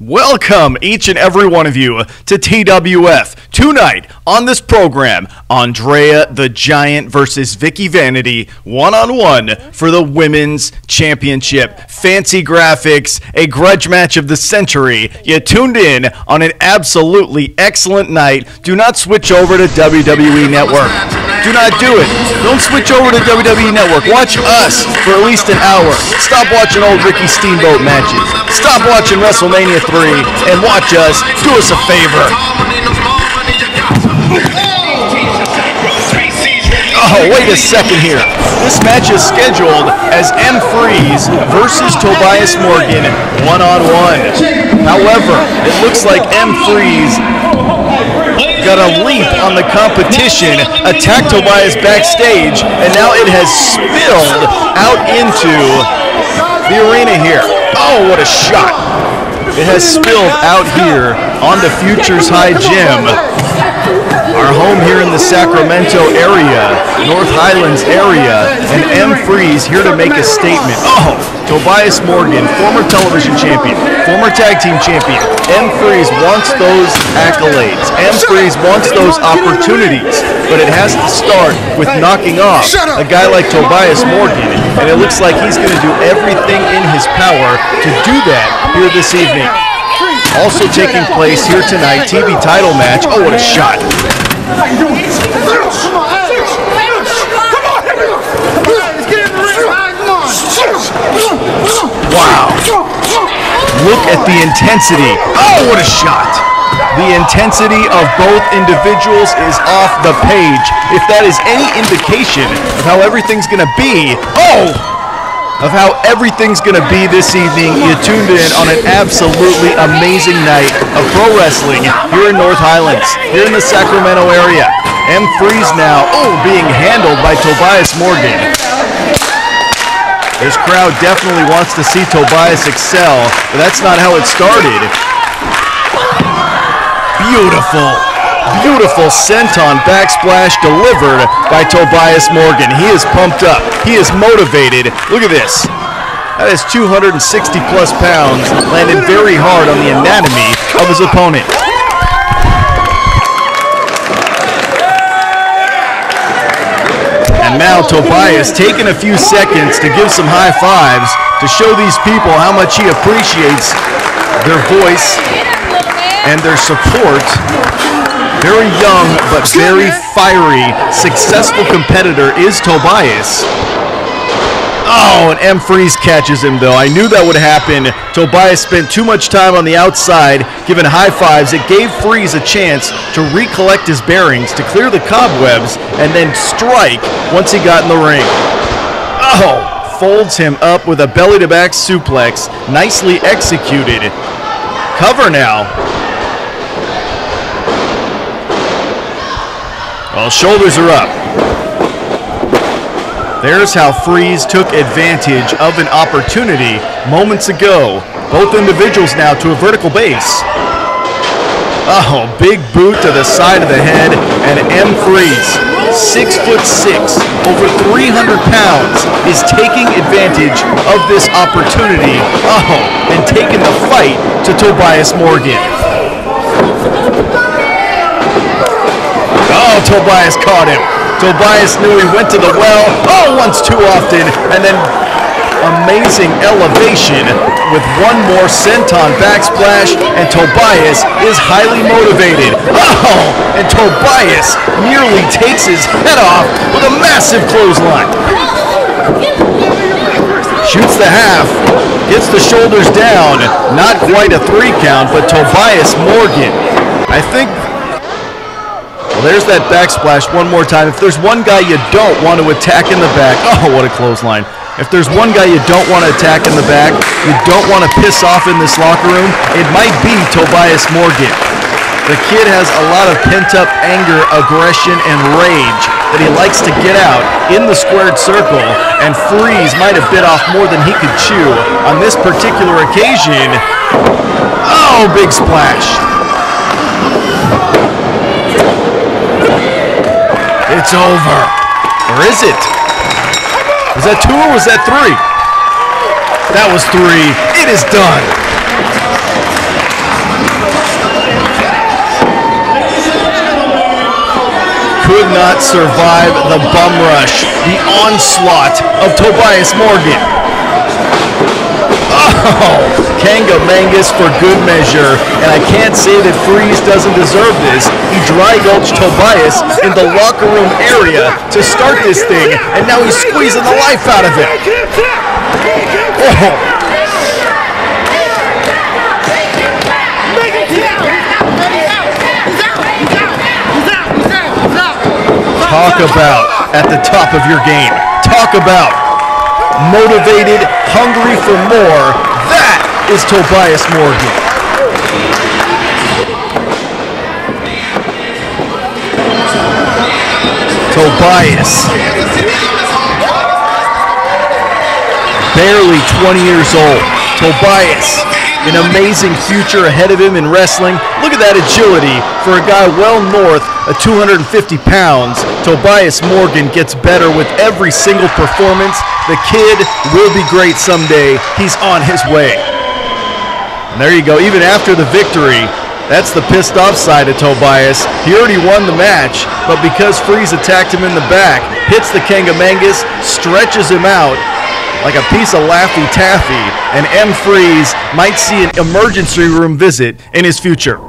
Welcome, each and every one of you, to TWF. Tonight on this program, Andrea the Giant versus Vikki Vanity, one-on-one for the Women's Championship. Fancy graphics, a grudge match of the century. You tuned in on an absolutely excellent night. Do not switch over to WWE Network. Do not do it. Don't switch over to WWE Network. Watch us for at least an hour. Stop watching old Ricky Steamboat matches. Stop watching WrestleMania 3 and watch us. Do us a favor. Oh, wait a second here. This match is scheduled as M. Freeze versus Tobias Morgan one-on-one. However, it looks like M. Freeze got a leap on the competition, attacked Tobias backstage, and now it has spilled out into the arena here. Oh, what a shot. It has spilled out here on the Futures High Gym, our home here in the Sacramento area, North Highlands area, and M. Freeze here to make a statement. Oh, Tobias Morgan, former television champion, former tag team champion. M. Freeze wants those accolades. M. Freeze wants those opportunities, but it has to start with knocking off a guy like Tobias Morgan, and it looks like he's going to do everything in his power to do that here this evening. Also taking place here tonight, TV title match. Oh, what a shot. Wow. Look at the intensity. Oh, what a shot. The intensity of both individuals is off the page. If that is any indication of how everything's going to be, this evening, you tuned in on an absolutely amazing night of pro wrestling here in North Highlands, here in the Sacramento area. M. Freeze now, being handled by Tobias Morgan. This crowd definitely wants to see Tobias excel, but that's not how it started. Beautiful senton backsplash delivered by Tobias Morgan. He is pumped up. He is motivated. Look at this. That is 260 plus pounds, landed very hard on the anatomy of his opponent. And now Tobias taking a few seconds to give some high fives to show these people how much he appreciates their voice and their support. Very young, but very fiery, successful competitor is Tobias. Oh, and M. Freeze catches him, though. I knew that would happen. Tobias spent too much time on the outside, giving high fives. It gave Freeze a chance to recollect his bearings, to clear the cobwebs, and then strike once he got in the ring. Oh, folds him up with a belly-to-back suplex. Nicely executed. Cover now. Well, shoulders are up. There's how Freeze took advantage of an opportunity moments ago. Both individuals now to a vertical base. Oh, big boot to the side of the head, and M. Freeze, 6'6", over 300 pounds, is taking advantage of this opportunity, and taking the fight to Tobias Morgan. Oh, Tobias caught him. Tobias knew he went to the well, once too often, and then amazing elevation with one more senton backsplash, and Tobias is highly motivated. And Tobias nearly takes his head off with a massive clothesline. Shoots the half, gets the shoulders down, not quite a 3 count, but Tobias Morgan, I think. Well, there's that backsplash one more time. If there's one guy you don't want to attack in the back, what a clothesline. If there's one guy you don't want to attack in the back, you don't want to piss off in this locker room, it might be Tobias Morgan. The kid has a lot of pent-up anger, aggression, and rage that he likes to get out in the squared circle, and Freeze might have bit off more than he could chew on this particular occasion. Big splash. It's over. Or is it? Was that 2 or was that 3? That was 3. It is done. Could not survive the bum rush, the onslaught of Tobias Morgan. Kangamangas for good measure, and I can't say that Freeze doesn't deserve this. He dry gulched Tobias in the locker room area to start this thing, and now he's squeezing the life out of it. Talk about at the top of your game. Talk about motivated, hungry for more. That is Tobias Morgan. Tobias, barely 20 years old. Tobias, an amazing future ahead of him in wrestling. Look at that agility for a guy well north of 250 pounds. Tobias Morgan gets better with every single performance. The kid will be great someday. He's on his way. And there you go. Even after the victory, that's the pissed off side of Tobias. He already won the match, but because Freeze attacked him in the back, hits the Kangamangas, stretches him out like a piece of Laffy Taffy, and M. Freeze might see an emergency room visit in his future.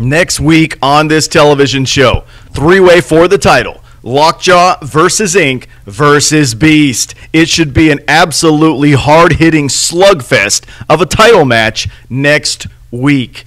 Next week on this television show, 3-way for the title. Lockjaw versus Inc. versus Beast. It should be an absolutely hard-hitting slugfest of a title match next week.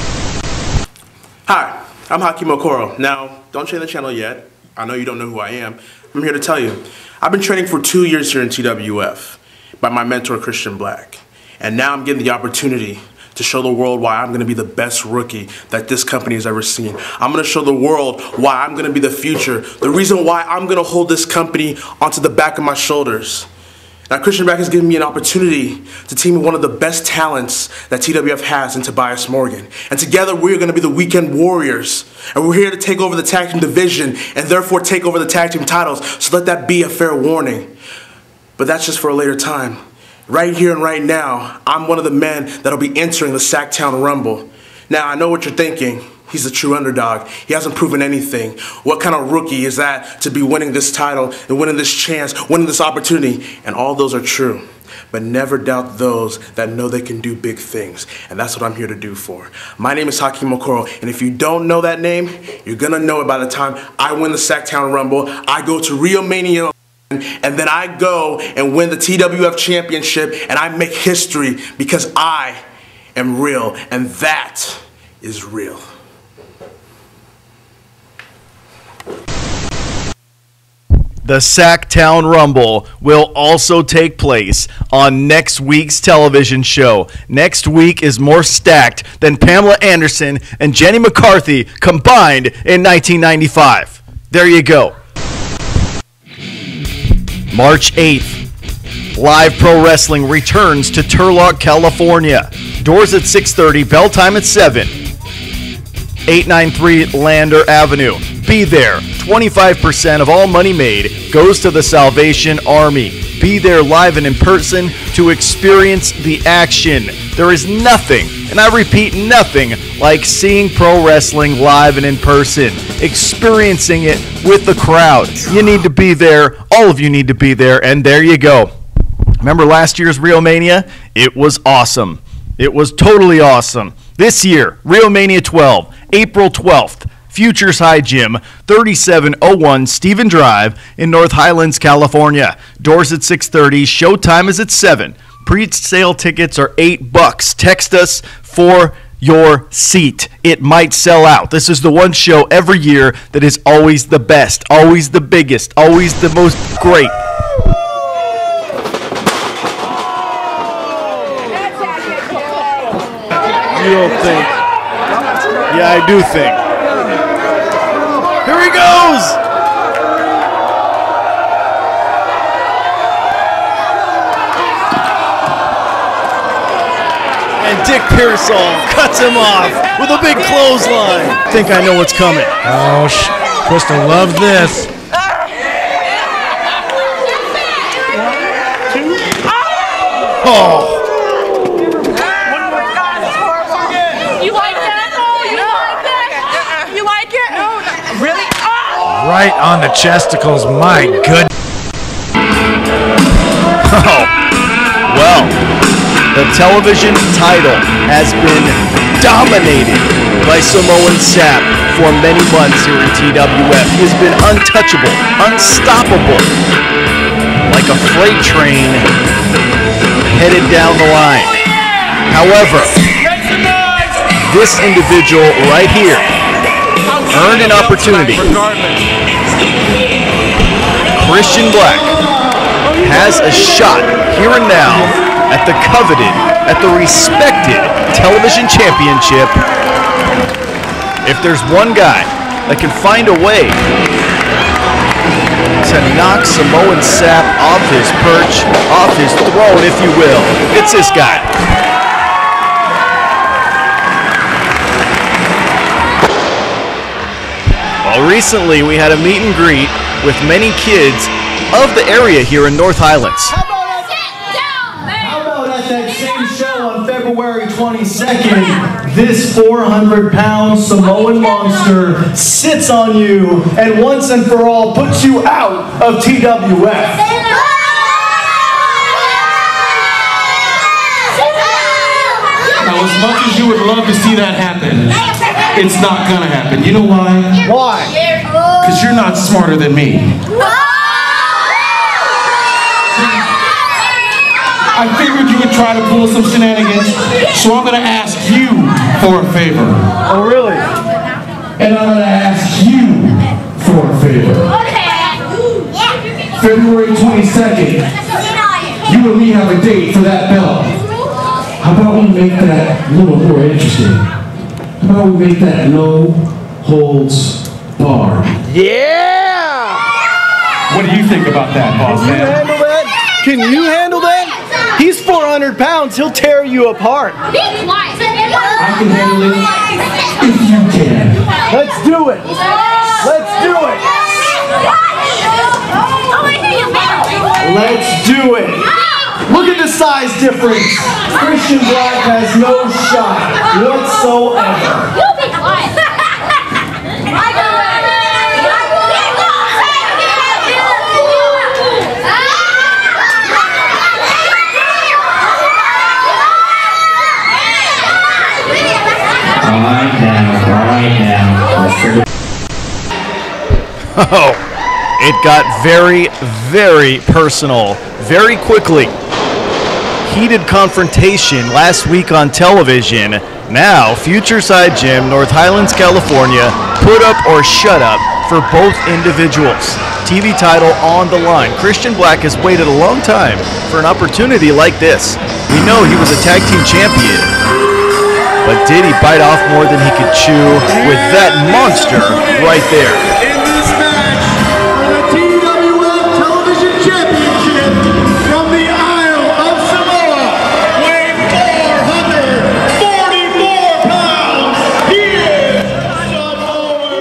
Hi, I'm Hakeem Okoro. Now, don't change the channel yet. I know you don't know who I am. I'm here to tell you. I've been training for 2 years here in TWF by my mentor, Christian Black. And now I'm getting the opportunity to show the world why I'm going to be the best rookie that this company has ever seen. I'm going to show the world why I'm going to be the future, the reason why I'm going to hold this company onto the back of my shoulders. Now, Christian Black has given me an opportunity to team with one of the best talents that TWF has in Tobias Morgan. And together, we're going to be the Weekend Warriors. And we're here to take over the tag team division and therefore take over the tag team titles. So let that be a fair warning. But that's just for a later time. Right here and right now, I'm one of the men that'll be entering the Sacktown Rumble. Now, I know what you're thinking. He's a true underdog. He hasn't proven anything. What kind of rookie is that to be winning this title and winning this chance, winning this opportunity? And all those are true. But never doubt those that know they can do big things. And that's what I'm here to do for. My name is Hakeem Okoro, and if you don't know that name, you're going to know it by the time I win the Sacktown Rumble. I go to Rio Mania And then I go and win the TWF Championship, and I make history because I am real, and that is real. The Sacktown Rumble will also take place on next week's television show. Next week is more stacked than Pamela Anderson and Jenny McCarthy combined in 1995. There you go. March 8th, live pro wrestling returns to Turlock, California. Doors at 6:30, bell time at 7. 893 Lander Avenue. Be there. 25% of all money made goes to the Salvation Army. Be there live and in person to experience the action. There is nothing, and I repeat nothing, like seeing pro wrestling live and in person, experiencing it with the crowd. You need to be there. All of you need to be there, and there you go. Remember last year's Rio Mania? It was awesome. It was totally awesome. This year, Rio Mania 12, April 12th, Futures High Gym, 3701 Stephen Drive in North Highlands, California. Doors at 6:30. Showtime is at 7. Pre-sale tickets are $8. Text us for your seat. It might sell out. This is the one show every year that is always the best, always the biggest, always the most great. You don't think? Yeah, I do think. Here he goes! And Dick Pearsall cuts him off with a big clothesline. I think I know what's coming. Oh, Crystal loves this. Oh. Right on the chesticles, my goodness. Oh, well, the television title has been dominated by Samoan Sap for many months here in TWF. He has been untouchable, unstoppable, like a freight train headed down the line. However, this individual right here earned an opportunity. Christian Black has a shot here and now at the coveted, at the respected television championship. If there's one guy that can find a way to knock Samoan Sap off his perch, off his throne, if you will, it's this guy. Well, recently we had a meet and greet with many kids of the area here in North Highlands. How about at that same show on February 22nd, this 400-pound Samoan monster sits on you and once and for all puts you out of TWF. Now, as much as you would love to see that happen, it's not gonna happen. You know why? Why? Because you're not smarter than me. I figured you would try to pull some shenanigans, so I'm gonna ask you for a favor. Oh, really? And I'm gonna ask you for a favor. February 22nd, you and me have a date for that belt. How about we make that a little more interesting? How about we make that no holds barred? Yeah! What do you think about that, boss Can you man? handle that? Can you handle that? He's 400 pounds. He'll tear you apart. I can handle it if you can. Let's do it. Let's do it. Let's do it. Look at the size difference. Christian Black has no shot whatsoever. Oh, It got very, very personal very quickly. Heated confrontation last week on television. Now, Futureside Gym, North Highlands, California, put up or shut up for both individuals. TV title on the line. Christian Black has waited a long time for an opportunity like this. We know he was a tag team champion, but did he bite off more than he could chew with that monster right there? In this match for the TWF Television Championship from the Isle of Samoa, weighing 444 pounds, he is Samoan.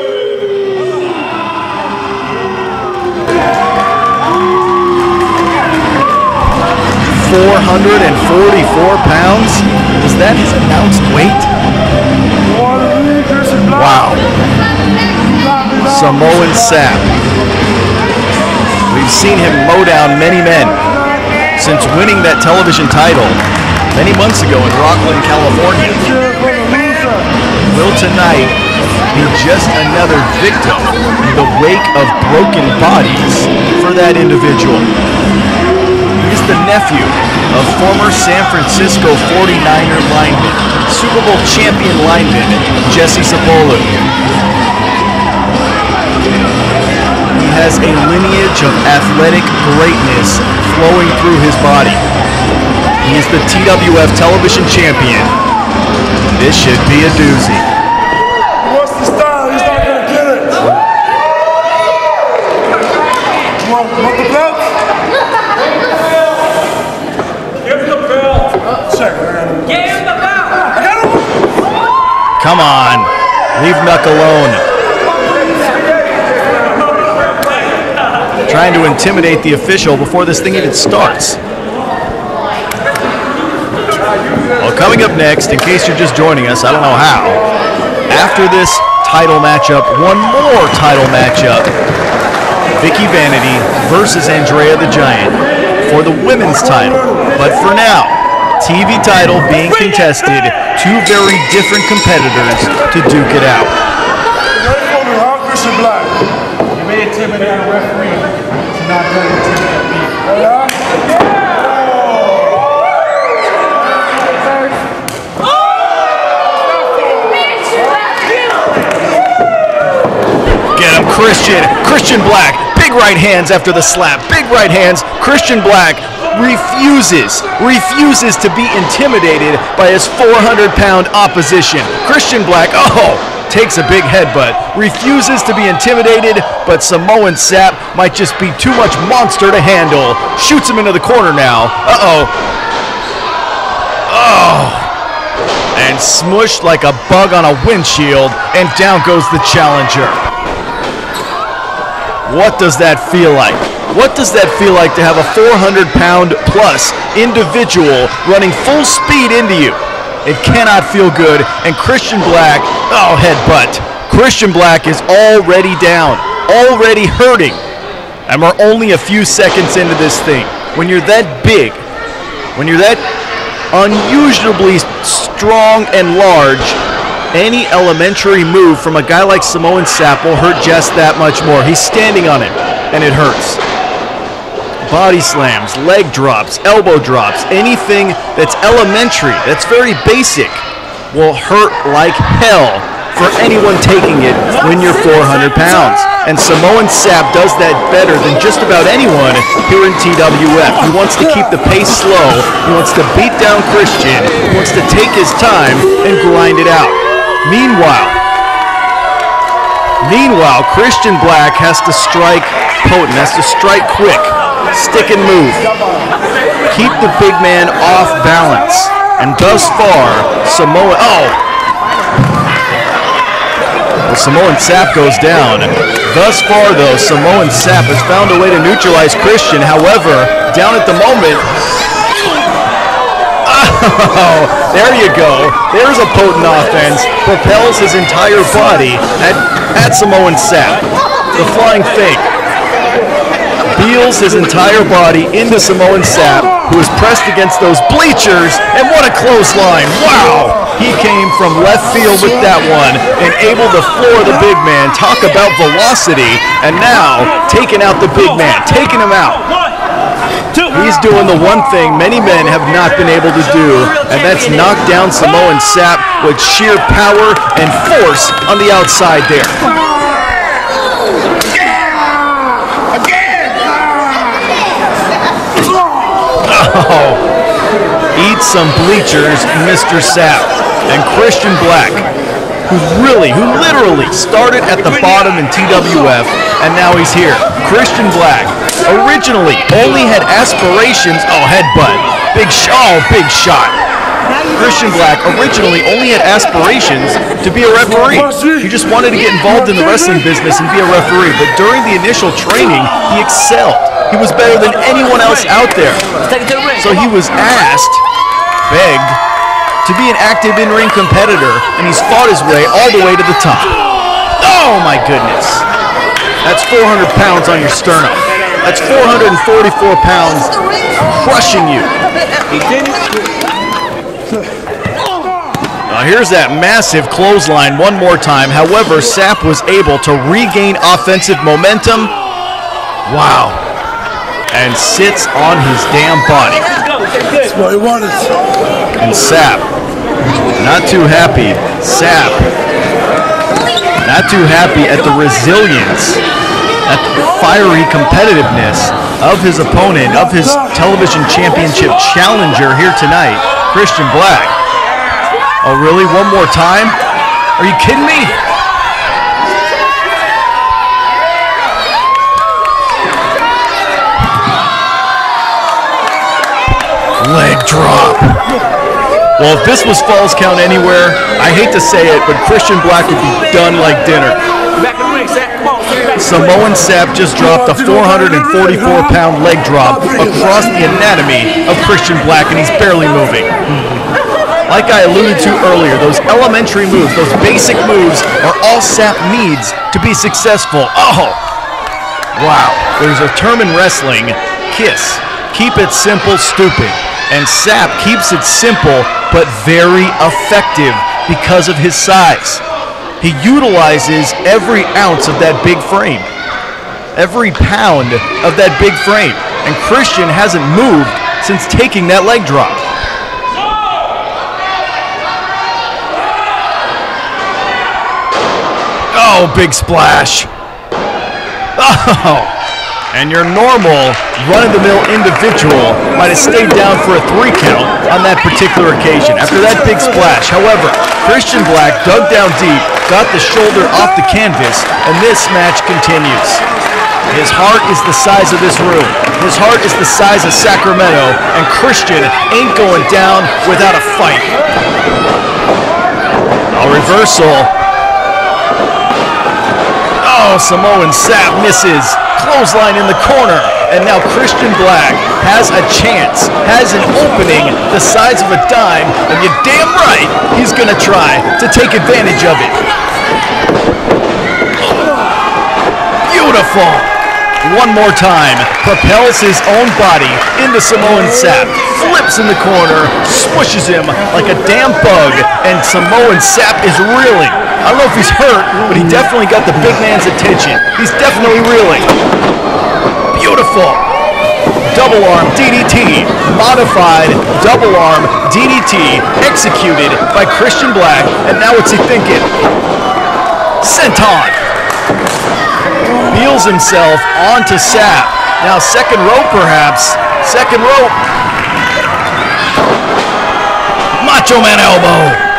444 pounds? Is that his announced weight? Wow. Samoan Sap. We've seen him mow down many men since winning that television title many months ago in Rockland, California. Will tonight be just another victim in the wake of broken bodies for that individual? He's the nephew of former San Francisco 49er lineman, Super Bowl champion lineman, Jesse Sapolu. He has a lineage of athletic greatness flowing through his body. He is the TWF Television Champion. This should be a doozy. What's the style? He's not going to get it. You want the belt? Give the belt. Check, man. Give him the belt. I got him. Come on. Leave Nuck alone. Trying to intimidate the official before this thing even starts. Well, coming up next, in case you're just joining us, I don't know how, after this title matchup, one more title matchup, Vikki Vanity versus Andrea the Giant for the women's title. But for now, TV title being contested, two very different competitors to duke it out. Christian Black. You may intimidate a referee. It's not going to intimidate me. Get him, Christian Black. Big right hands after the slap. Big right hands. Christian Black refuses to be intimidated by his 400-pound opposition. Christian Black, takes a big headbutt, refuses to be intimidated, but Samoan Sap might just be too much monster to handle. Shoots him into the corner now. And smushed like a bug on a windshield, and down goes the challenger. What does that feel like? What does that feel like to have a 400-pound plus individual running full speed into you? It cannot feel good, and Christian Black, headbutt. Christian Black is already down, already hurting, and we're only a few seconds into this thing. When you're that big, when you're that unusually strong and large, any elementary move from a guy like Samoan Sap will hurt just that much more. He's standing on it, and it hurts. Body slams, leg drops, elbow drops, anything that's elementary, that's very basic, will hurt like hell for anyone taking it when you're 400 pounds. And Samoan Sap does that better than just about anyone here in TWF. He wants to keep the pace slow, he wants to beat down Christian, he wants to take his time and grind it out. Meanwhile, Christian Black has to strike potent, has to strike quick. Stick and move. Keep the big man off balance. And thus far, Samoan Sap goes down. Thus far, though, Samoan Sap has found a way to neutralize Christian. However, down at the moment, there you go. There's a potent offense. Propels his entire body at Samoan Sap. The flying fake. Wheels his entire body into Samoan Sap, who was pressed against those bleachers, and what a clothesline. Wow! He came from left field with that one and able to floor the big man. Talk about velocity, and now taking out the big man, taking him out. He's doing the one thing many men have not been able to do, and that's knock down Samoan Sap with sheer power and force on the outside there. Oh, eat some bleachers, Mr. Sap. And Christian Black, who literally started at the bottom in TWF, and now he's here. Christian Black originally only had aspirations. Oh, headbutt. Big shot. Christian Black originally only had aspirations to be a referee. He just wanted to get involved in the wrestling business and be a referee. But during the initial training, he excelled. He was better than anyone else out there. So he was begged, to be an active in-ring competitor, and he's fought his way all the way to the top. Oh my goodness. That's 400 pounds on your sternum. That's 444 pounds crushing you. Now here's that massive clothesline one more time. However, Sap was able to regain offensive momentum. Wow. And sits on his damn body. That's what he wanted. And Sap, not too happy. Sap, not too happy at the resilience, at the fiery competitiveness of his opponent, of his television championship challenger here tonight, Christian Black. Oh, really? One more time? Are you kidding me? Leg drop. Well, if this was Falls Count Anywhere, I hate to say it, but Christian Black would be done like dinner. Samoan Sap just dropped a 444-pound leg drop across the anatomy of Christian Black, and he's barely moving. Like I alluded to earlier, those elementary moves, those basic moves are all Sap needs to be successful. Oh! Wow. There's a term in wrestling, KISS. Keep it simple, stupid. And Sap keeps it simple, but very effective because of his size. He utilizes every ounce of that big frame, every pound of that big frame. And Christian hasn't moved since taking that leg drop. Oh, big splash. Oh. And your normal run-of-the-mill individual might have stayed down for a 3 count on that particular occasion after that big splash. However, Christian Black dug down deep, got the shoulder off the canvas, and this match continues. His heart is the size of this room. His heart is the size of Sacramento, and Christian ain't going down without a fight. A reversal. Oh, Samoan Sap misses. Clothesline in the corner, and now Christian Black has a chance, has an opening the size of a dime, and you're damn right he's gonna try to take advantage of it. Beautiful. One more time, propels his own body into Samoan Sap, flips in the corner, smushes him like a damn bug, and Samoan Sap is reeling. I don't know if he's hurt, but he definitely got the big man's attention. He's definitely reeling. Beautiful. Double arm DDT, modified double arm DDT, executed by Christian Black, and now what's he thinking? Senton. Wheels himself onto Sap. Now second rope perhaps. Second rope. Macho Man elbow.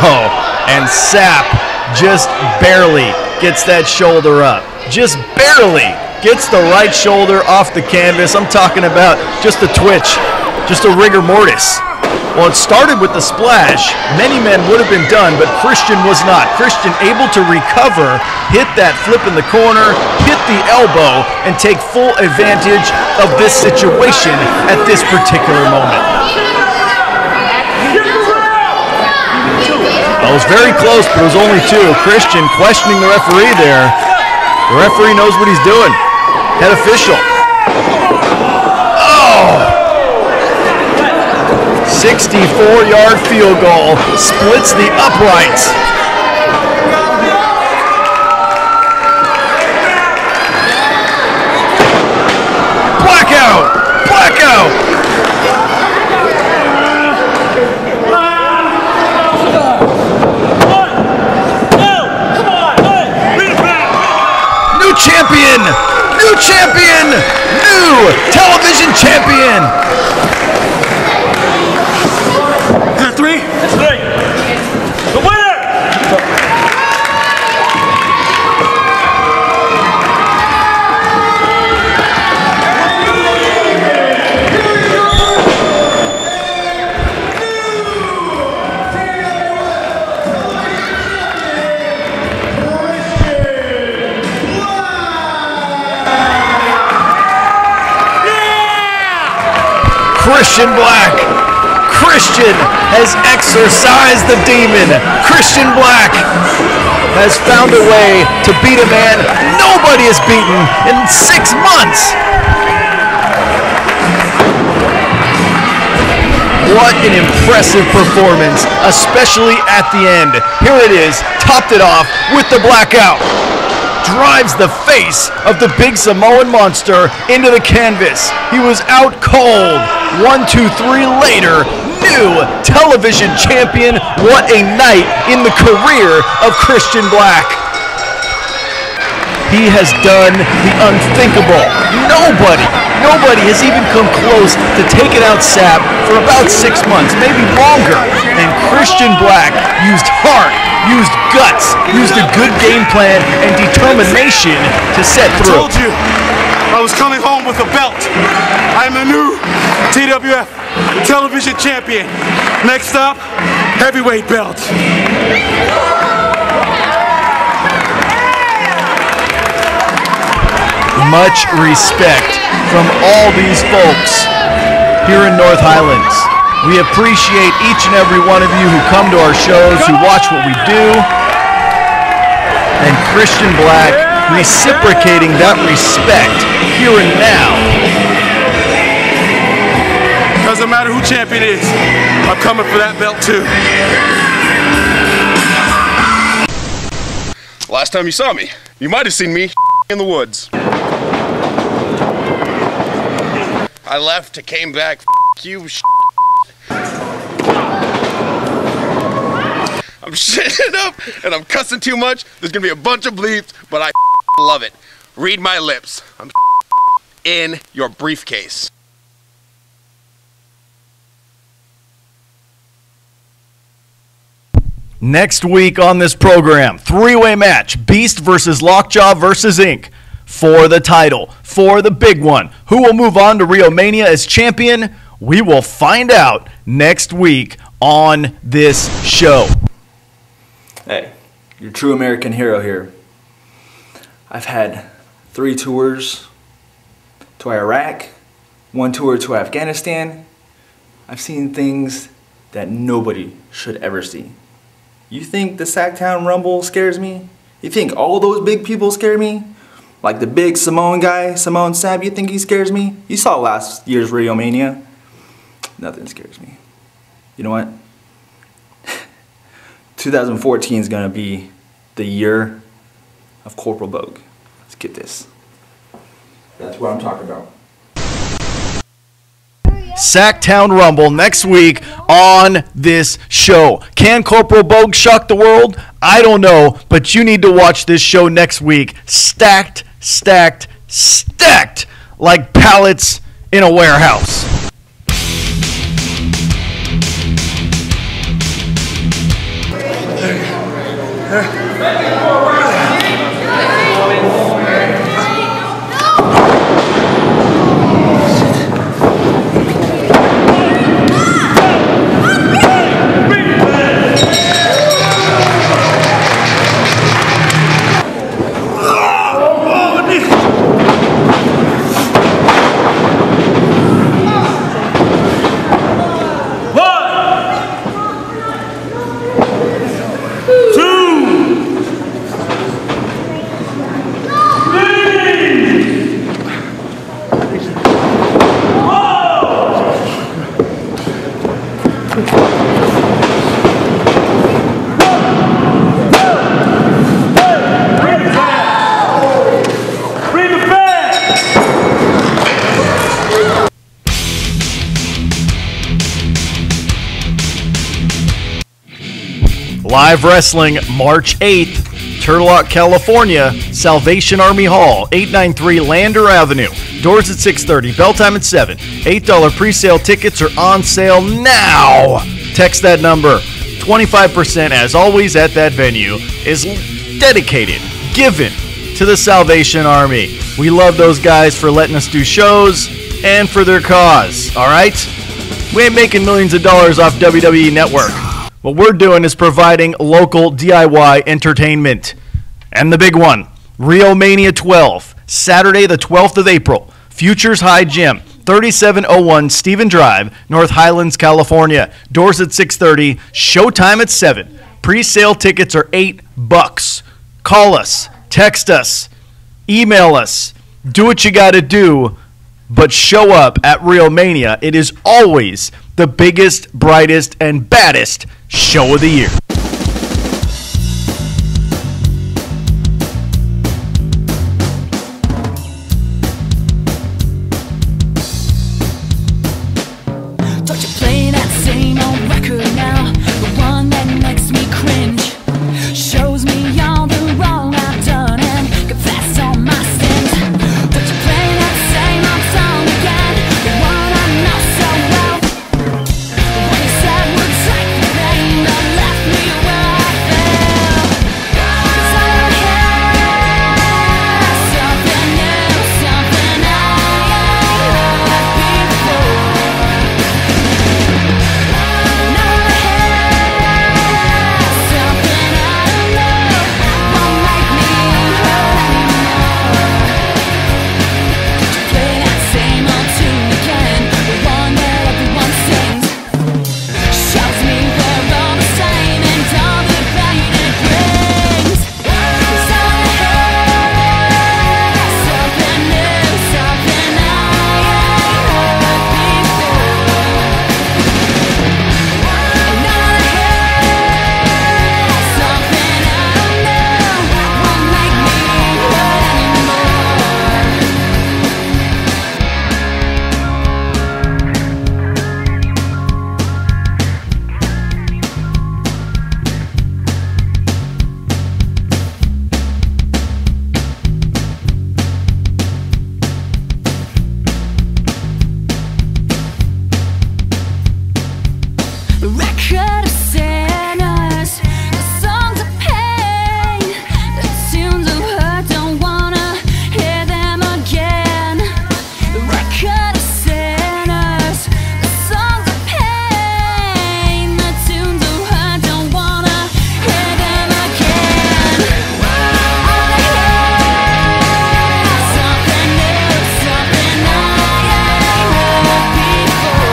Oh, and Sap just barely gets that shoulder up. Just barely gets the right shoulder off the canvas. I'm talking about just a twitch, just a rigor mortis. Well, it started with the splash. Many men would have been done, but Christian was not. Christian able to recover, hit that flip in the corner, hit the elbow, and take full advantage of this situation at this particular moment. Well, it was very close, but it was only 2. Christian questioning the referee there. The referee knows what he's doing. Head official. Oh! 64-yard field goal splits the uprights. Blackout! Blackout! New champion! New champion! New television champion! Is that 3? That's 3. The winner! Christian Black. Christian has exorcised the demon. Christian Black has found a way to beat a man nobody has beaten in 6 months. What an impressive performance, especially at the end. Here it is, topped it off with the blackout. Drives the face of the big Samoan monster into the canvas. He was out cold. 1, 2, 3 later, new television champion. What a night in the career of Christian Black. He has done the unthinkable. Nobody has even come close to taking out Sap for about 6 months, maybe longer. And Christian Black used heart, used guts, used a good game plan and determination to set through. I told you I was coming home with a belt. I'm the new TWF Television Champion. Next up, heavyweight belt. Much respect from all these folks here in North Highlands. We appreciate each and every one of you who come to our shows, who watch what we do. And Christian Black reciprocating that respect here and now. Doesn't matter who champion is, I'm coming for that belt too. Last time you saw me, you might have seen me in the woods. I left, came back, you I'm shitting up and I'm cussing too much. There's gonna be a bunch of bleeps, but I love it. Read my lips. I'm in your briefcase. Next week on this program, 3-way match, Beast versus Lockjaw versus Inc. For the title, for the big one. Who will move on to Rio Mania as champion? We will find out next week on this show. Hey, your true American hero here. I've had 3 tours to Iraq, 1 tour to Afghanistan. I've seen things that nobody should ever see. You think the Sacktown Rumble scares me? You think all those big people scare me? Like the big Samoan guy, Samoan Sap, you think he scares me? You saw last year's Rio Mania. Nothing scares me. You know what? 2014 is going to be the year of Corporal Bogue. Let's get this. That's what I'm talking about. Sacktown Rumble next week on this show. Can Corporal Bogue shock the world? I don't know, but you need to watch this show next week. Stacked, stacked, stacked like pallets in a warehouse. Live wrestling March 8th, Turlock, California, Salvation Army Hall, 893 Lander Avenue. Doors at 6:30, bell time at 7. $8 pre-sale tickets are on sale now. Text that number. 25%, as always, at that venue is dedicated, given to the Salvation Army. We love those guys for letting us do shows and for their cause, all right? We ain't making millions of dollars off WWE Network. What we're doing is providing local DIY entertainment. And the big one, Rio Mania 12, Saturday the 12th of April, Futures High Gym, 3701 Stephen Drive, North Highlands, California. Doors at 6:30, showtime at 7. Pre-sale tickets are $8. Call us, text us, email us, do what you got to do, but show up at Rio Mania. It is always the biggest, brightest, and baddest show of the year. Don't you play that same old record now, the one that makes me cringe, shows me all the wrong I've done and confess all my sins. Don't you play that same old song again, the one I know so well, the one you said would take the pain that left me where I fell. 'Cause I hear something new, something I ain't heard before. The record of sinners, the songs of pain, the tunes of hurt, don't wanna hear them again. The record of sinners, the songs of pain, the tunes of hurt, don't wanna hear them again. I hear something new, something I ain't heard before.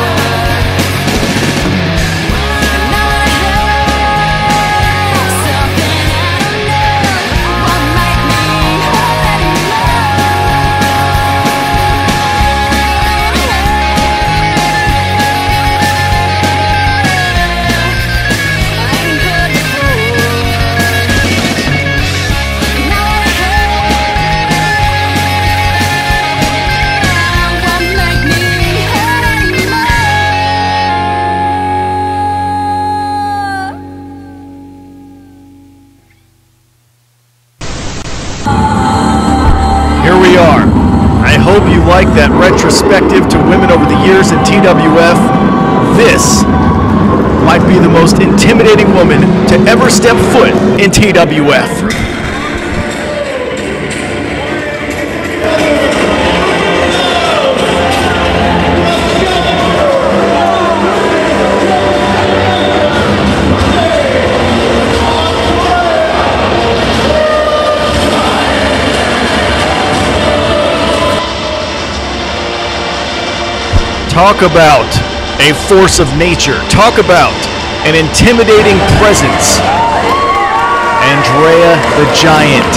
Here we are. I hope you like that retrospective to women over the years in TWF. This might be the most intimidating woman to ever step foot in TWF. Talk about a force of nature. Talk about an intimidating presence. Andrea the Giant.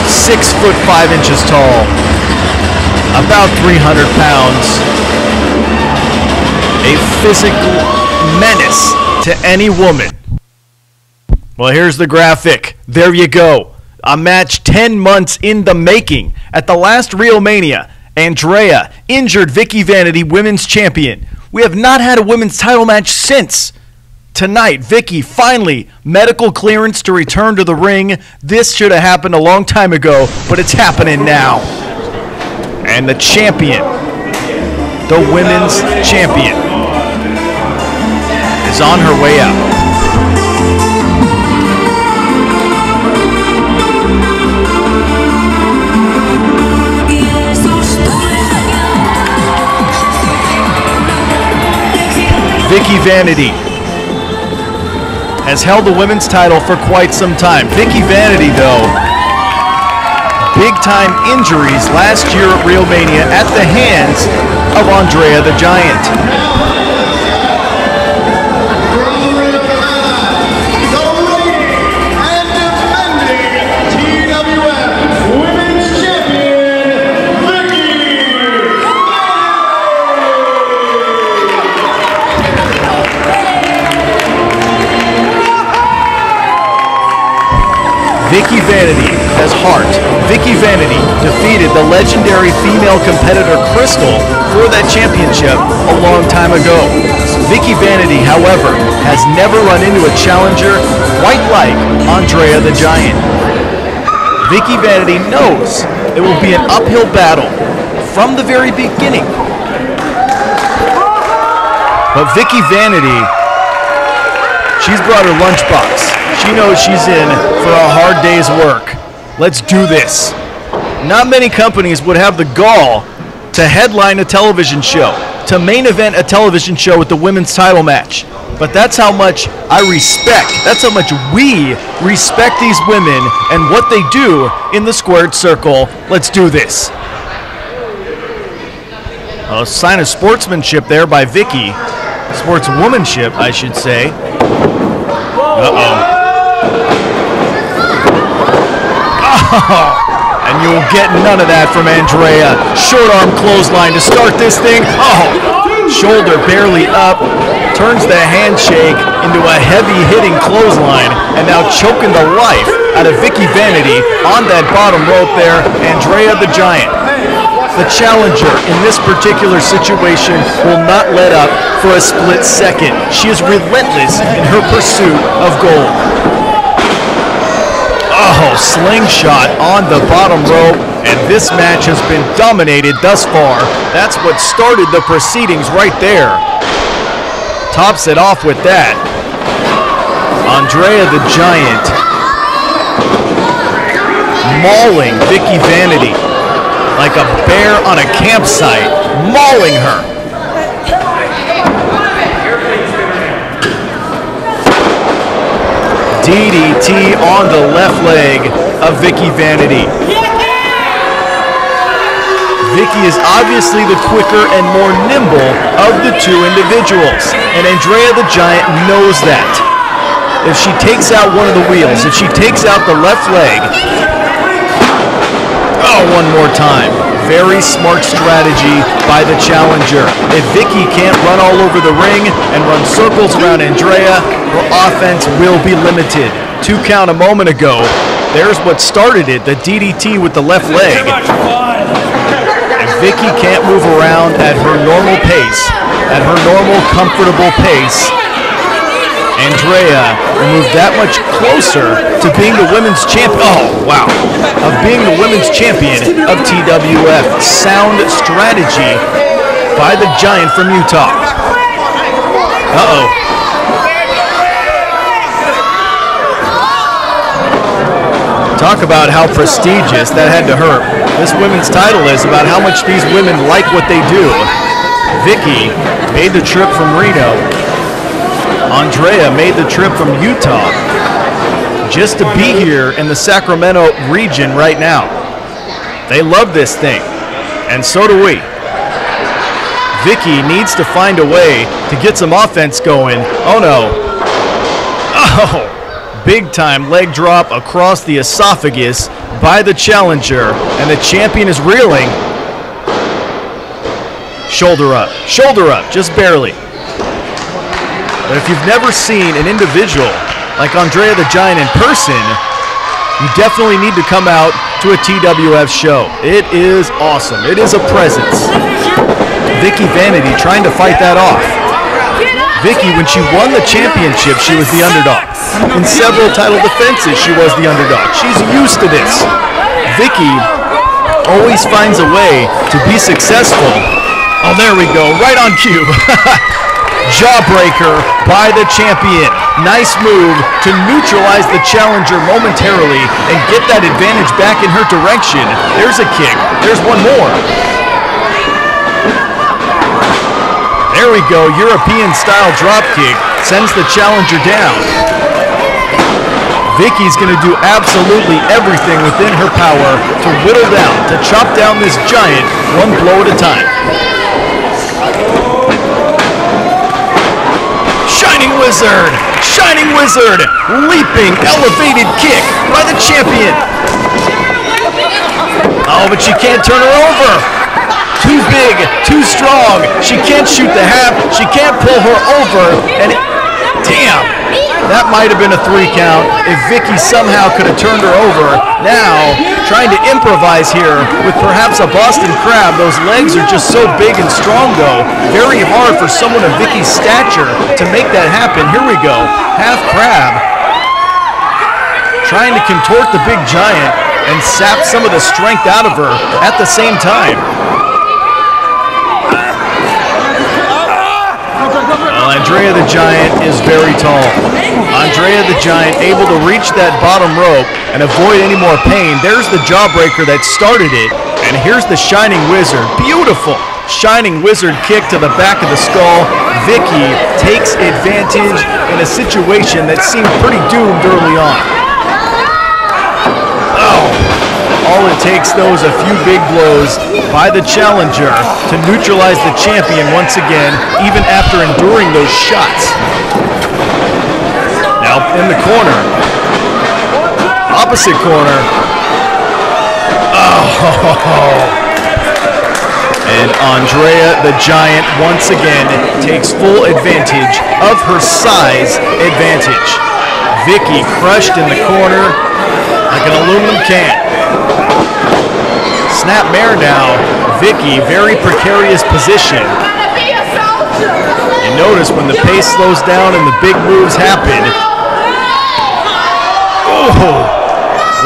6'5" tall. About 300 pounds. A physical menace to any woman. Well, here's the graphic. There you go. A match 10 months in the making. At the last Rio Mania, Andrea injured Vikki Vanity, women's champion. We have not had a women's title match since. Tonight, Vikki finally medical clearance to return to the ring. This should have happened a long time ago, but it's happening now. And the champion, the women's champion, is on her way out. Vikki Vanity has held the women's title for quite some time. Vikki Vanity, though, big-time injuries last year at Real Mania at the hands of Andrea the Giant. Vikki Vanity has heart. Vikki Vanity defeated the legendary female competitor Crystal for that championship a long time ago. Vikki Vanity, however, has never run into a challenger quite like Andrea the Giant. Vikki Vanity knows it will be an uphill battle from the very beginning. But Vikki Vanity, she's brought her lunchbox. She knows she's in for a hard day's work. Let's do this. Not many companies would have the gall to headline a television show, to main event a television show with the women's title match. But that's how much I respect, that's how much we respect these women and what they do in the squared circle. Let's do this. A sign of sportsmanship there by Vikki. Sportswomanship, I should say. Uh-oh. Oh, and you'll get none of that from Andrea. Short arm clothesline to start this thing. Oh, shoulder barely up. Turns the handshake into a heavy hitting clothesline. And now choking the life out of Vikki Vanity on that bottom rope there. Andrea the Giant, the challenger in this particular situation, will not let up for a split second. She is relentless in her pursuit of gold. Oh, slingshot on the bottom rope, and this match has been dominated thus far. That's what started the proceedings right there. Tops it off with that. Andrea the Giant mauling Vikki Vanity like a bear on a campsite, mauling her. DDT on the left leg of Vikki Vanity. Vikki is obviously the quicker and more nimble of the two individuals, and Andrea the Giant knows that. If she takes out one of the wheels, if she takes out the left leg, oh, one more time. Very smart strategy by the challenger. If Vikki can't run all over the ring and run circles around Andrea, her offense will be limited. 2 count a moment ago. There's what started it, the DDT with the left leg. And Vikki can't move around at her normal pace, at her normal comfortable pace. Andrea moved that much closer to being the women's champion. Oh, wow. Of being the women's champion of TWF. Sound strategy by the Giant from Utah. Uh-oh. Talk about how prestigious that had to hurt. This women's title is about how much these women like what they do. Vikki made the trip from Reno. Andrea made the trip from Utah just to be here in the Sacramento region right now. They love this thing, and so do we. Vikki needs to find a way to get some offense going. Oh no. Oh, big time leg drop across the esophagus by the challenger, and the champion is reeling. Shoulder up, just barely. But if you've never seen an individual like Andrea the Giant in person, you definitely need to come out to a TWF show. It is awesome. It is a presence. Vikki Vanity trying to fight that off. Vikki, when she won the championship, she was the underdog. In several title defenses, she was the underdog. She's used to this. Vikki always finds a way to be successful. Oh, there we go, right on cue. Jawbreaker by the champion. Nice move to neutralize the challenger momentarily and get that advantage back in her direction. There's a kick. There's one more. There we go, European-style dropkick sends the challenger down. Vikki's going to do absolutely everything within her power to whittle down, to chop down this giant one blow at a time. Shining Wizard, leaping, elevated kick by the champion. Oh, but she can't turn her over. Too big, too strong. She can't shoot the half. She can't pull her over. And damn, that might have been a 3 count if Vikki somehow could have turned her over. Now, trying to improvise here with perhaps a Boston Crab. Those legs are just so big and strong, though. Very hard for someone of Vikki's stature to make that happen. Here we go. Half crab. Trying to contort the big giant and sap some of the strength out of her at the same time. Well, Andrea the Giant is very tall. Andrea the Giant able to reach that bottom rope and avoid any more pain. There's the jawbreaker that started it. And here's the Shining Wizard. Beautiful Shining Wizard kick to the back of the skull. Vikki takes advantage in a situation that seemed pretty doomed early on. Oh, all it takes, though, is a few big blows by the challenger to neutralize the champion once again, even after enduring those shots. Now in the corner, opposite corner. Oh. And Andrea the Giant once again takes full advantage of her size advantage. Vikki crushed in the corner like an aluminum can. Snap mare now. Vikki, very precarious position. You notice when the pace slows down and the big moves happen. Oh,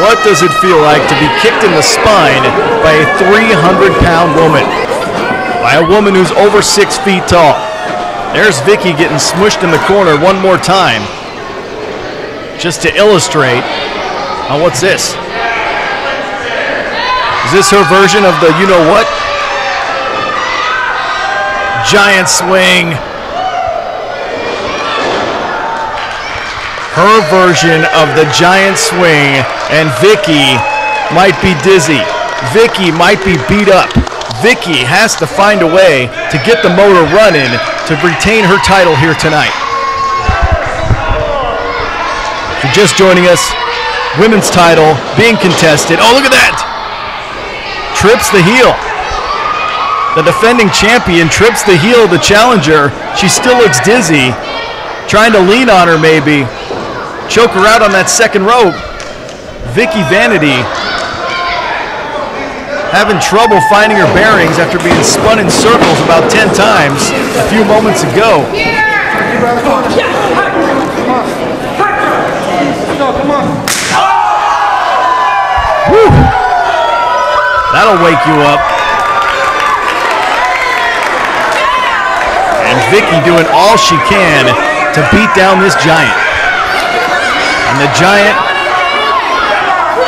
what does it feel like to be kicked in the spine by a 300-pound woman? By a woman who's over 6 feet tall. There's Vikki getting smushed in the corner one more time. Just to illustrate. Oh, what's this? Is this her version of the you-know-what? Giant swing. Her version of the giant swing, and Vikki might be dizzy. Vikki might be beat up. Vikki has to find a way to get the motor running to retain her title here tonight. If you're just joining us, women's title being contested. Oh, look at that! Trips the heel. The defending champion trips the heel of the challenger. She still looks dizzy. Trying to lean on her maybe. Choke her out on that second rope. Vikki Vanity having trouble finding her bearings after being spun in circles about 10 times a few moments ago. Woo. That'll wake you up. And Vikki doing all she can to beat down this giant. And the giant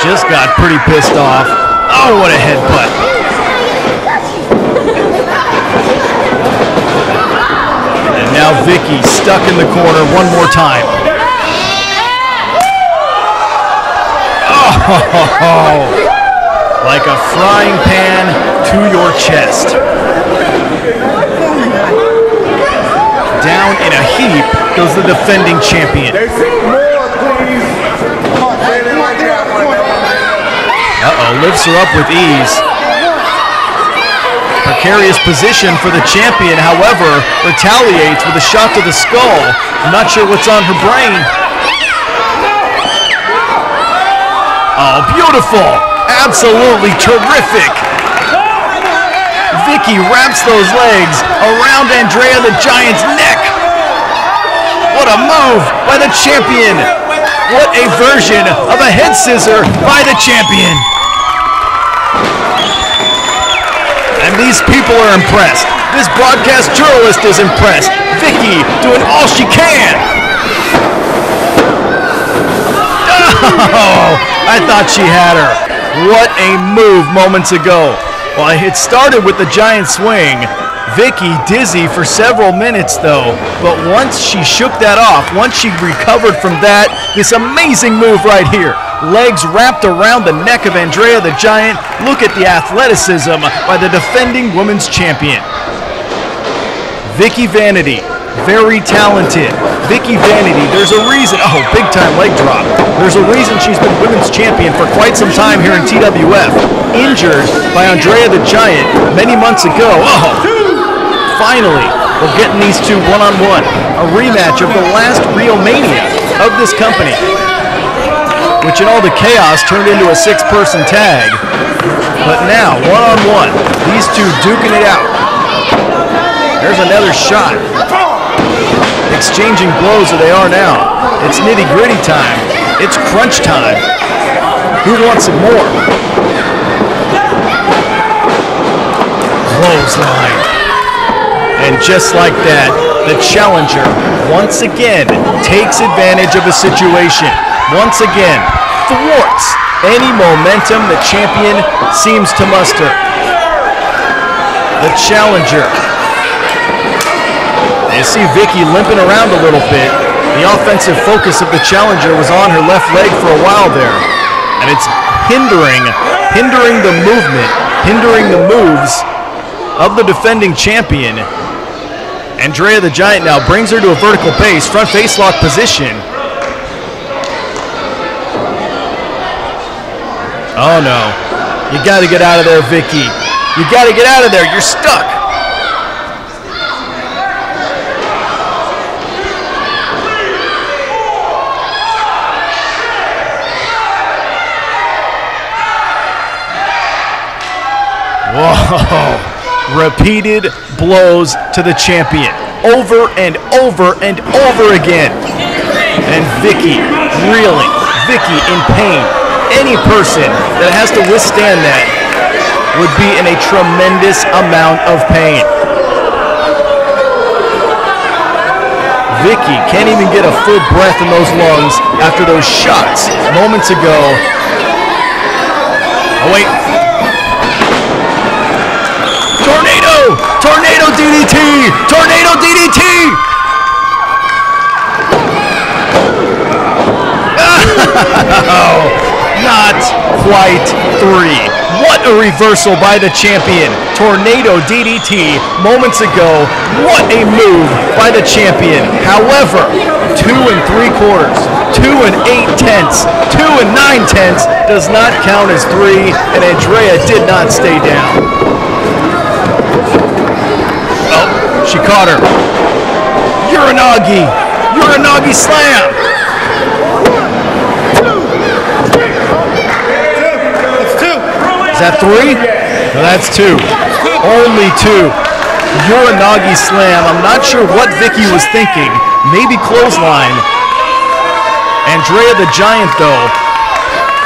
just got pretty pissed off. Oh, what a headbutt. And now Vikki stuck in the corner one more time. Oh, like a frying pan to your chest. Down in a heap goes the defending champion. Uh-oh, lifts her up with ease. Precarious position for the champion, however, retaliates with a shot to the skull. I'm not sure what's on her brain. Oh, beautiful! Absolutely terrific! Vikki wraps those legs around Andrea the Giant's neck. What a move by the champion. What a version of a head scissor by the champion. And these people are impressed. This broadcast journalist is impressed. Vikki doing all she can. Oh, I thought she had her. What a move moments ago. Well, it started with the giant swing. Vikki dizzy for several minutes though, but once she shook that off, once she recovered from that, this amazing move right here. Legs wrapped around the neck of Andrea the Giant. Look at the athleticism by the defending women's champion. Vikki Vanity, very talented. Vikki Vanity, there's a reason, oh, big time leg drop. There's a reason she's been women's champion for quite some time here in TWF. Injured by Andrea the Giant many months ago. Oh, finally, we're getting these two one-on-one. A rematch of the last Real Mania of this company, which in all the chaos turned into a 6-person tag. But now, one-on-one, these two duking it out. There's another shot. Exchanging blows as they are now. It's nitty-gritty time. It's crunch time. Who wants it more? Clothesline. And just like that, the challenger once again takes advantage of a situation. Once again, thwarts any momentum the champion seems to muster. The challenger. You see Vikki limping around a little bit. The offensive focus of the challenger was on her left leg for a while there. And it's hindering the movement, hindering the moves of the defending champion. Andrea the Giant now brings her to a vertical base, front face lock position. Oh no, you gotta get out of there, Vikki. You gotta get out of there, you're stuck. Whoa. Repeated blows to the champion, over and over and over again. And Vikki reeling, Vikki in pain. Any person that has to withstand that would be in a tremendous amount of pain. Vikki can't even get a full breath in those lungs after those shots moments ago. Oh wait. Tornado! Tornado DDT! Tornado DDT! Oh, not quite 3. What a reversal by the champion. Tornado DDT moments ago. What a move by the champion. However, 2 3/4, 2 8/10, 2 9/10 does not count as 3, and Andrea did not stay down. She caught her. Uranagi slam. That's 2. Is that 3? No, that's 2. Only 2. Uranagi slam. I'm not sure what Vikki was thinking. Maybe clothesline. Andrea the Giant, though,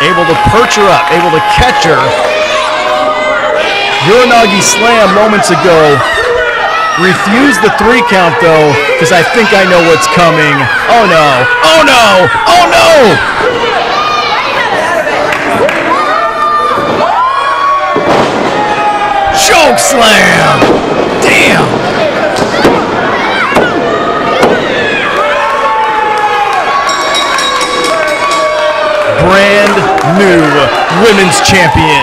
able to perch her up, able to catch her. Uranagi slam moments ago. Refused the 3 count though, because I think I know what's coming. Oh no, oh no, oh no! Choke slam! Damn! Brand new women's champion.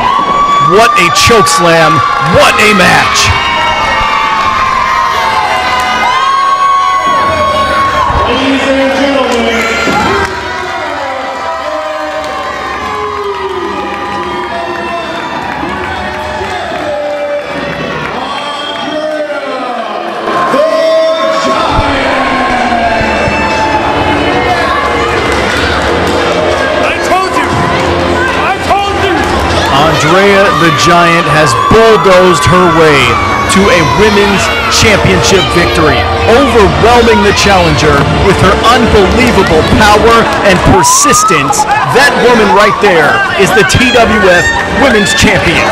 What a choke slam, what a match! Andrea the Giant has bulldozed her way to a women's championship victory, overwhelming the challenger with her unbelievable power and persistence. That woman right there is the TWF Women's Champion.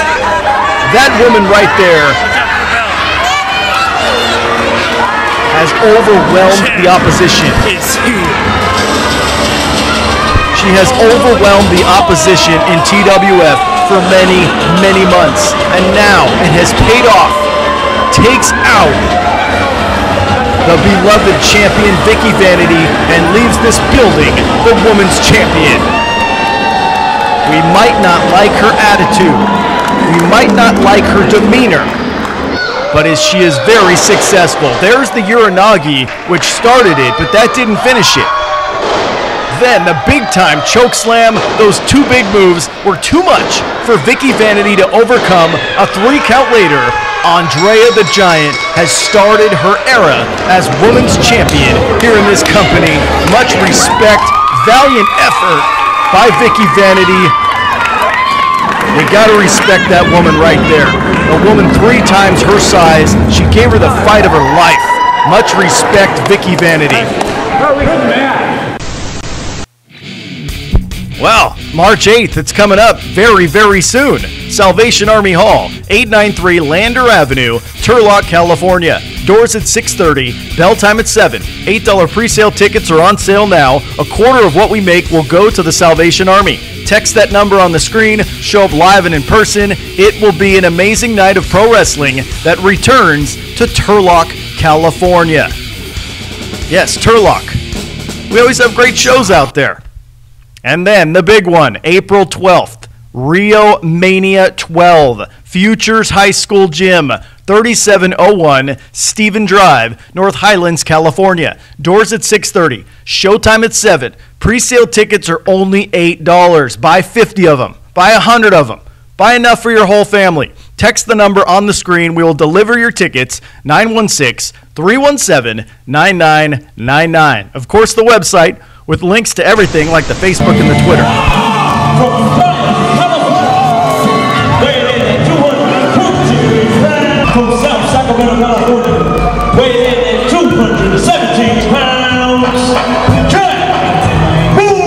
That woman right there has overwhelmed the opposition. She has overwhelmed the opposition in TWF for many, many months, and now it has paid off. Takes out the beloved champion Vikki Vanity and leaves this building the women's champion. We might not like her attitude, we might not like her demeanor, but she is very successful. There's the Uranagi, which started it, but that didn't finish it. Then the big-time choke slam. Those two big moves were too much for Vikki Vanity to overcome. A 3 count later, Andrea the Giant has started her era as women's champion here in this company. Much respect, valiant effort by Vikki Vanity. We gotta respect that woman right there. A woman 3 times her size. She gave her the fight of her life. Much respect, Vikki Vanity. Well, March 8th, it's coming up very, very soon. Salvation Army Hall, 893 Lander Avenue, Turlock, California. Doors at 6:30, bell time at 7. $8 pre-sale tickets are on sale now. A quarter of what we make will go to the Salvation Army. Text that number on the screen, show up live and in person. It will be an amazing night of pro wrestling that returns to Turlock, California. Yes, Turlock. We always have great shows out there. And then the big one, April 12th, Rio Mania 12, Futures High School Gym, 3701 Stephen Drive, North Highlands, California. Doors at 6:30, showtime at 7. Pre-sale tickets are only $8. Buy 50 of them. Buy 100 of them. Buy enough for your whole family. Text the number on the screen. We will deliver your tickets, 916-317-9999. Of course, the website, with links to everything like the Facebook and the Twitter. From South Sacramento, California, weighing in at 217 pounds, Jack Boom!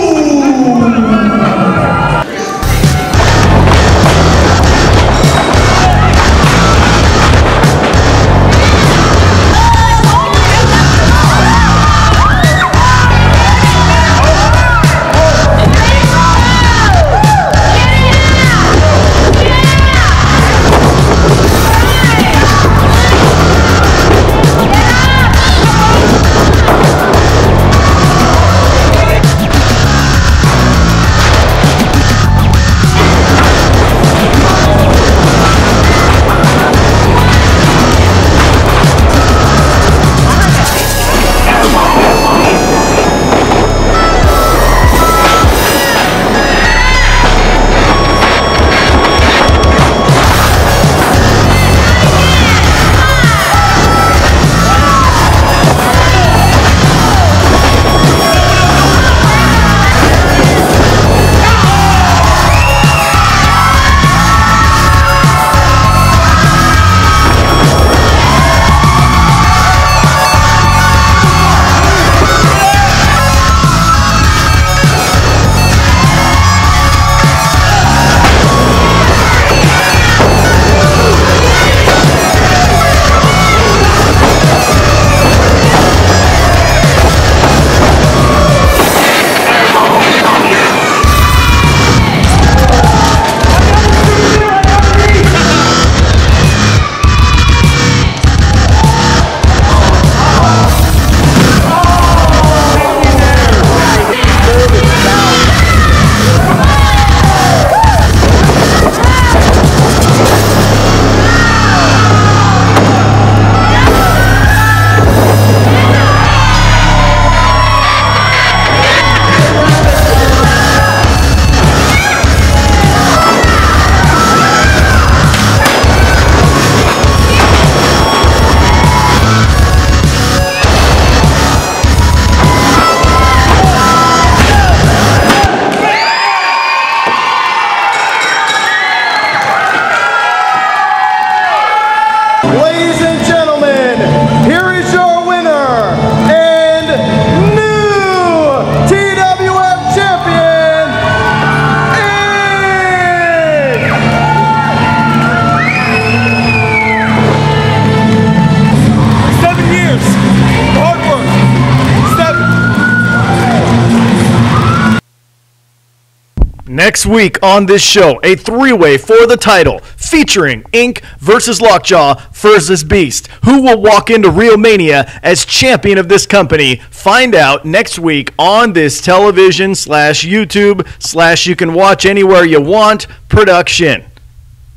Next week on this show, a three-way for the title featuring Ink versus Lockjaw versus Beast. Who will walk into Real Mania as champion of this company? Find out next week on this television/YouTube/ you can watch anywhere you want production.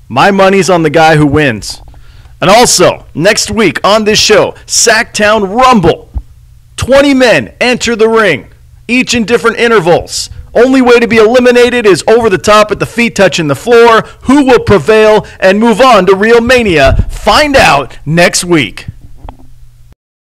My money's on the guy who wins. And also, next week on this show, Sacktown Rumble. 20 men enter the ring, each in different intervals. Only way to be eliminated is over the top with the feet touching the floor. Who will prevail and move on to Real Mania? Find out next week.